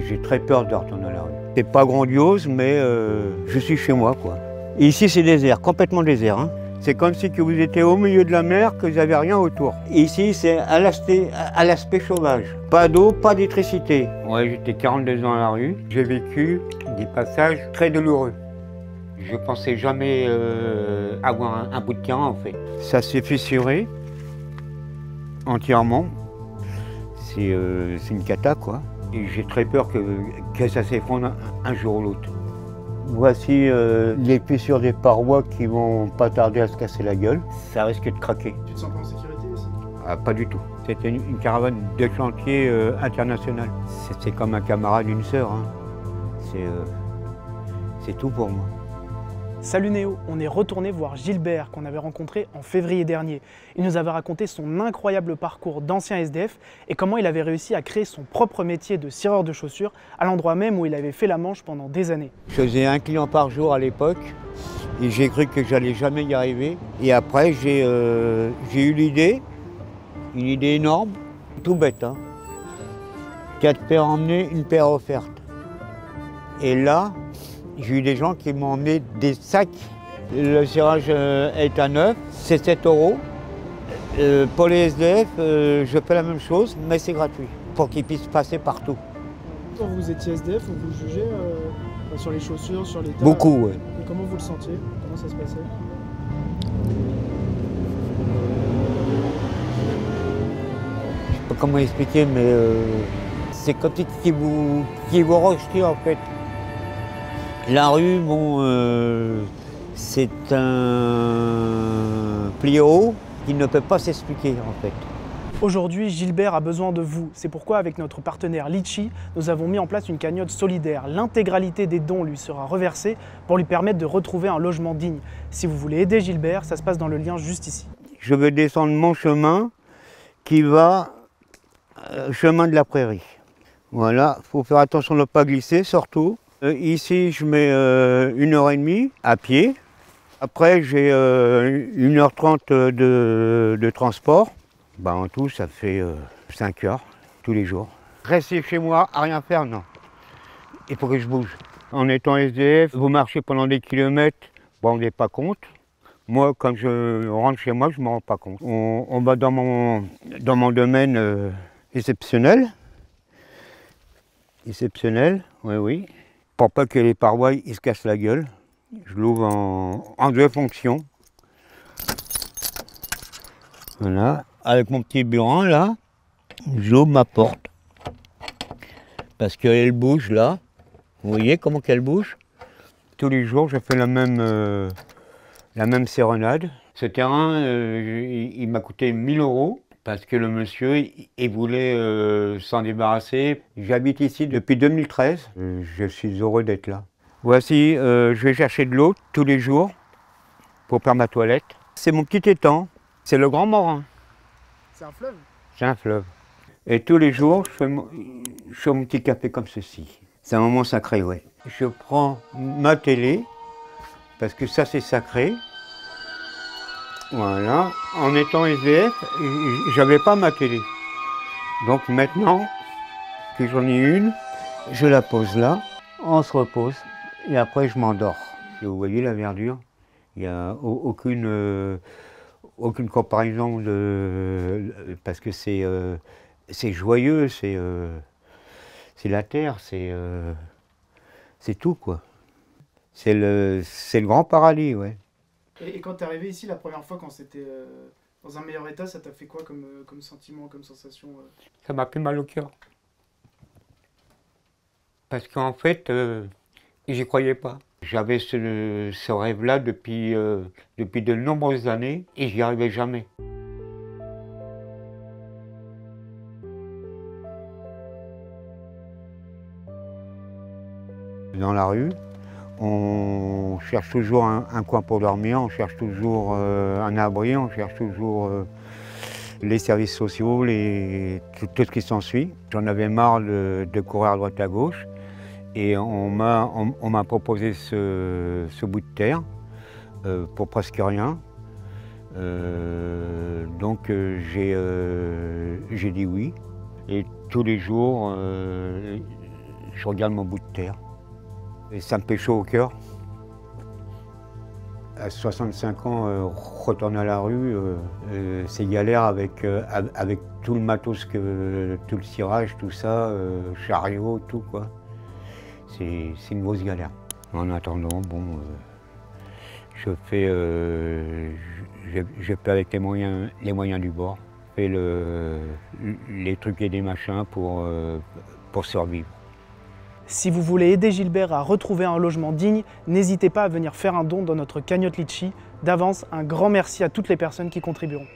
J'ai très peur de retourner à la rue. C'est pas grandiose, mais je suis chez moi, quoi. Et ici, c'est désert, complètement désert. Hein. C'est comme si que vous étiez au milieu de la mer, que vous n'avez rien autour. Et ici, c'est à l'aspect sauvage. Pas d'eau, pas d'électricité. Ouais, j'étais 42 ans à la rue. J'ai vécu des passages très douloureux. Je pensais jamais avoir un bout de terrain, en fait. Ça s'est fissuré entièrement. C'est une cata, quoi. Et j'ai très peur que ça s'effondre un jour ou l'autre. Voici les fissures des parois qui vont pas tarder à se casser la gueule. Ça risque de craquer. Tu te sens pas en sécurité ici? Ah, pas du tout. C'était une caravane de chantier international. C'est comme un camarade, une sœur. Hein. C'est tout pour moi. Salut Néo, on est retourné voir Gilbert qu'on avait rencontré en février dernier. Il nous avait raconté son incroyable parcours d'ancien SDF et comment il avait réussi à créer son propre métier de cireur de chaussures à l'endroit même où il avait fait la manche pendant des années. Je faisais un client par jour à l'époque et j'ai cru que j'allais jamais y arriver. Et après j'ai eu l'idée, une idée énorme, tout bête, hein. 4 paires emmenées, une paire offerte. Et là, j'ai eu des gens qui m'ont emmené des sacs. Le cirage est à 9, c'est 7 €. Pour les SDF, je fais la même chose, mais c'est gratuit, pour qu'ils puissent passer partout. Quand vous étiez SDF, on vous jugeait sur les chaussures, sur l'état? Beaucoup, oui. Et comment vous le sentiez? Comment ça se passait? Je sais pas comment expliquer, mais c'est comme si qui vous rejetez en fait. La rue, bon, c'est un fléau qui ne peut pas s'expliquer en fait. Aujourd'hui, Gilbert a besoin de vous. C'est pourquoi, avec notre partenaire Litchi, nous avons mis en place une cagnotte solidaire. L'intégralité des dons lui sera reversée pour lui permettre de retrouver un logement digne. Si vous voulez aider Gilbert, ça se passe dans le lien juste ici. Je veux descendre mon chemin qui va chemin de la prairie. Voilà, il faut faire attention de ne pas glisser surtout. Ici, je mets 1h30 à pied. Après, j'ai 1h30 de transport. Ben, en tout, ça fait 5 heures tous les jours. Rester chez moi à rien faire, non. Il faut que je bouge. En étant SDF, vous marchez pendant des kilomètres, bon, on n'est pas compte. Moi, quand je rentre chez moi, je ne me rends pas compte. On va dans mon domaine exceptionnel. Exceptionnel, oui, oui. Pour pas que les parois ils se cassent la gueule. Je l'ouvre en 2 fonctions. Voilà. Avec mon petit burin là, j'ouvre ma porte. Parce qu'elle bouge là. Vous voyez comment qu'elle bouge? Tous les jours, je fais la même sérenade. Ce terrain, il m'a coûté 1 000 € parce que le monsieur, il voulait s'en débarrasser. J'habite ici depuis 2013. Je suis heureux d'être là. Voici, je vais chercher de l'eau tous les jours pour faire ma toilette. C'est mon petit étang, c'est le Grand Morin. C'est un fleuve? C'est un fleuve. Et tous les jours, je fais mon petit café comme ceci. C'est un moment sacré, oui. Je prends ma télé, parce que ça c'est sacré. Voilà. En étant SDF, j'avais pas ma télé. Donc maintenant que j'en ai une, je la pose là, on se repose, et après je m'endors. Vous voyez la verdure, il n'y a aucune comparaison parce que c'est joyeux, c'est la terre, c'est tout quoi. C'est le grand paradis, ouais. Et quand tu es arrivé ici la première fois, quand c'était dans un meilleur état, ça t'a fait quoi comme sentiment, comme sensation? Ça m'a fait mal au cœur. Parce qu'en fait, j'y croyais pas. J'avais ce rêve-là depuis de nombreuses années et j'y arrivais jamais. Dans la rue, on cherche toujours un coin pour dormir, on cherche toujours un abri, on cherche toujours les services sociaux, tout ce qui s'ensuit. J'en avais marre de courir à droite à gauche. Et on m'a proposé ce bout de terre pour presque rien. Donc j'ai dit oui. Et tous les jours, je regarde mon bout de terre. Et ça me fait chaud au cœur. À 65 ans, retourner à la rue, c'est galère avec tout le matos, tout le cirage, tout ça, chariot, tout quoi. C'est une grosse galère. En attendant, bon, je fais avec les moyens du bord. Je fais les trucs et des machins pour survivre. Si vous voulez aider Gilbert à retrouver un logement digne, n'hésitez pas à venir faire un don dans notre cagnotte Litchi. D'avance, un grand merci à toutes les personnes qui contribueront.